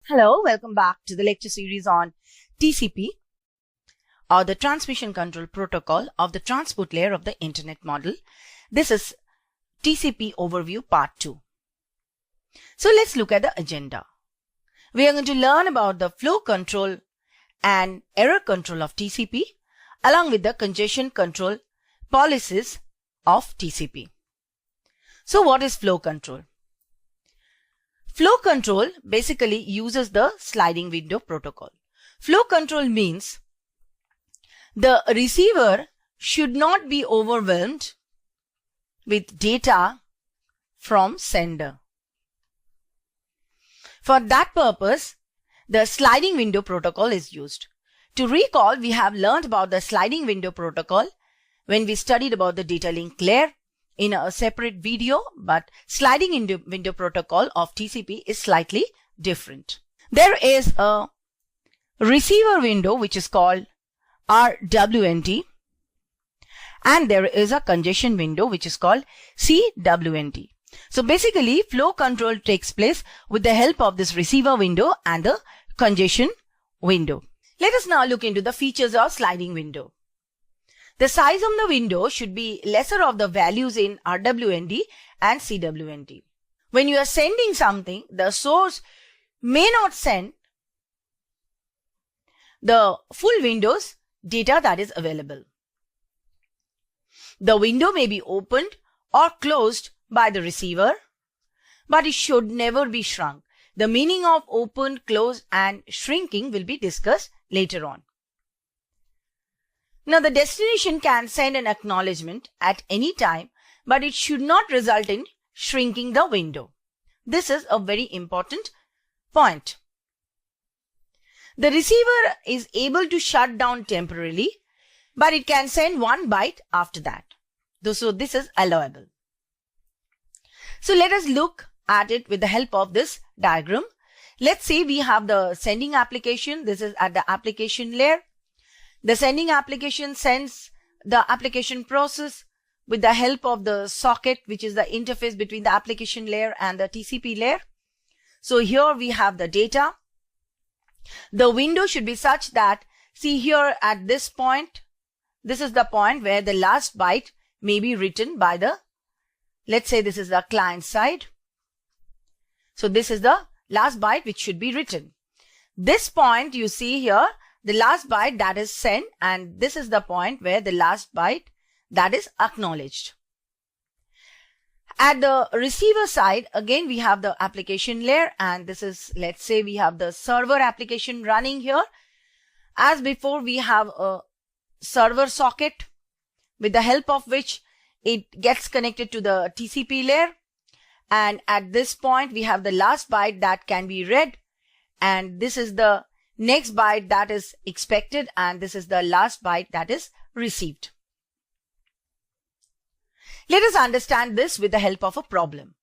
Hello, welcome back to the lecture series on TCP, or the Transmission Control Protocol of the Transport Layer of the Internet Model. This is TCP Overview Part 2. So let's look at the agenda. We are going to learn about the flow control and error control of TCP along with the congestion control policies of TCP. So what is flow control? Flow control basically uses the sliding window protocol. Flow control means the receiver should not be overwhelmed with data from sender. For that purpose, the sliding window protocol is used. To recall, we have learned about the sliding window protocol when we studied about the data link layer in a separate video, but sliding window protocol of TCP is slightly different. There is a receiver window which is called RWNT, and there is a congestion window which is called CWNT. So basically, flow control takes place with the help of this receiver window and the congestion window. Let us now look into the features of sliding window. The size of the window should be lesser of the values in RWNT and CWNT. When you are sending something, the source may not send the full window's data that is available. The window may be opened or closed by the receiver, but it should never be shrunk. The meaning of open, close, and shrinking will be discussed later on. Now, the destination can send an acknowledgement at any time, but it should not result in shrinking the window. This is a very important point. The receiver is able to shut down temporarily, but it can send 1 byte after that. So this is allowable. So let us look at it with the help of this diagram. Let's say we have the sending application. This is at the application layer. The sending application sends the application process with the help of the socket, which is the interface between the application layer and the TCP layer. So here we have the data. The window should be such that, see here at this point, this is the point where the last byte may be written by the, let's say this is the client side. So this is the last byte which should be written. This point you see here, the last byte that is sent, and this is the point where the last byte that is acknowledged. At the receiver side, again we have the application layer, and this is, let's say we have the server application running here. As before, we have a server socket with the help of which it gets connected to the TCP layer. And at this point, we have the last byte that can be read, and this is the next byte that is expected, and this is the last byte that is received. Let us understand this with the help of a problem.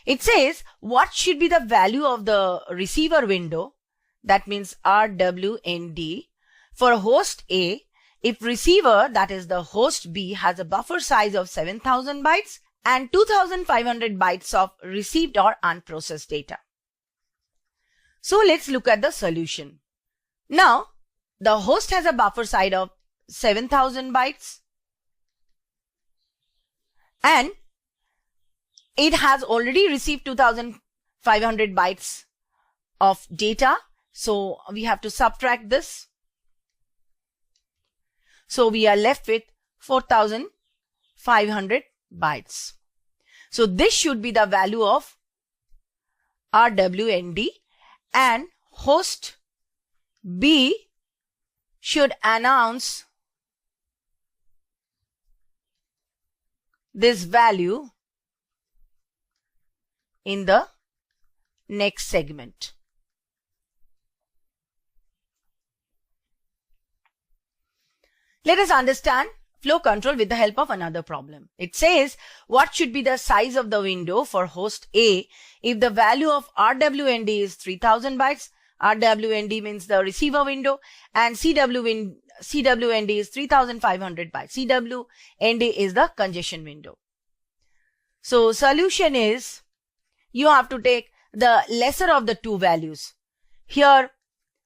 It says, what should be the value of the receiver window, that means RWND, for host A if receiver, that is the host B, has a buffer size of 7000 bytes and 2500 bytes of received or unprocessed data. So let's look at the solution. Now, the host has a buffer size of 7000 bytes and it has already received 2500 bytes of data. So we have to subtract this. So we are left with 4500 bytes. So this should be the value of RWND, and host B should announce this value in the next segment. Let us understand flow control with the help of another problem. It says, what should be the size of the window for host A if the value of RWND is 3000 bytes? RWND means the receiver window, and CWND is 3500 bytes. CWND is the congestion window. So solution is, you have to take the lesser of the two values. Here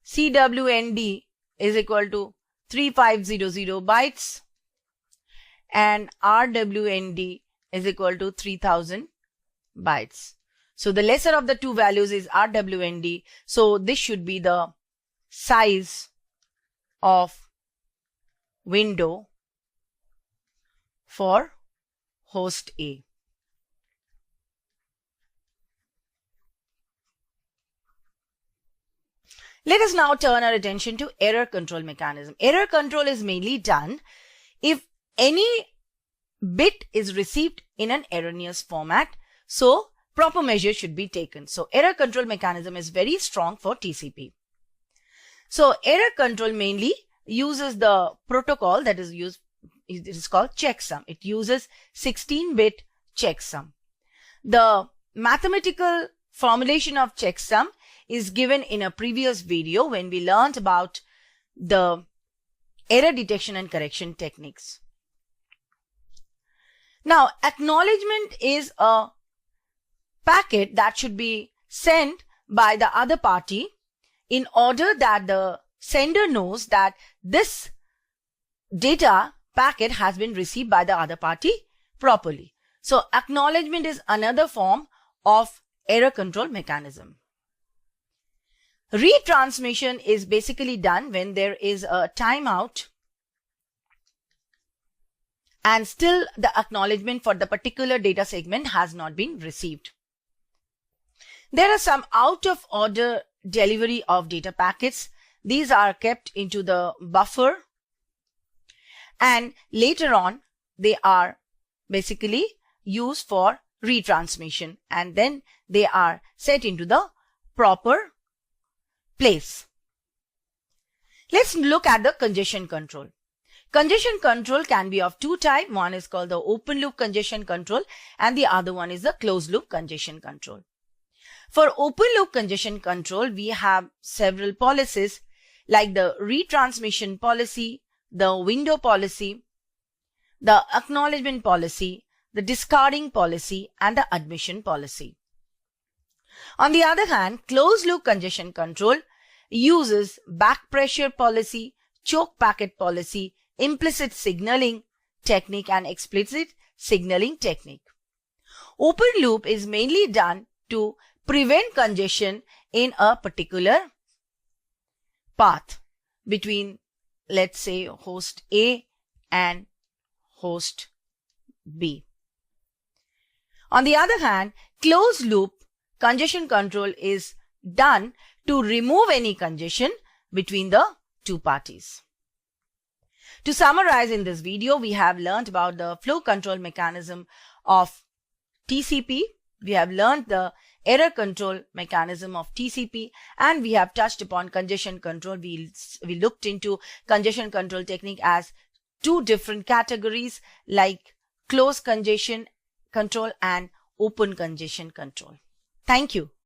CWND is equal to 3500 bytes and RWND is equal to 3000 bytes. So the lesser of the two values is RWND. So this should be the size of window for host A. Let us now turn our attention to error control mechanism. Error control is mainly done if any bit is received in an erroneous format. So proper measures should be taken. So error control mechanism is very strong for TCP. So error control mainly uses the protocol that is used. It is called checksum. It uses 16-bit checksum. The mathematical formulation of checksum is given in a previous video when we learned about the error detection and correction techniques. Now, acknowledgement is a packet that should be sent by the other party in order that the sender knows that this data packet has been received by the other party properly. So acknowledgement is another form of error control mechanism. Retransmission is basically done when there is a timeout and still the acknowledgement for the particular data segment has not been received. There are some out of order delivery of data packets. These are kept into the buffer and later on they are basically used for retransmission and then they are set into the proper place. Let's look at the congestion control. Congestion control can be of two types. One is called the open loop congestion control and the other one is the closed loop congestion control. For open loop congestion control, we have several policies like the retransmission policy, the window policy, the acknowledgement policy, the discarding policy, and the admission policy. On the other hand, closed loop congestion control uses back pressure policy, choke packet policy, implicit signaling technique, and explicit signaling technique. Open loop is mainly done to prevent congestion in a particular path between, let's say, host A and host B. On the other hand, closed loop congestion control is done to remove any congestion between the two parties. To summarize in this video, we have learned about the flow control mechanism of TCP. We have learned the error control mechanism of TCP and we have touched upon congestion control. We looked into congestion control technique as two different categories like closed congestion control and open congestion control. Thank you.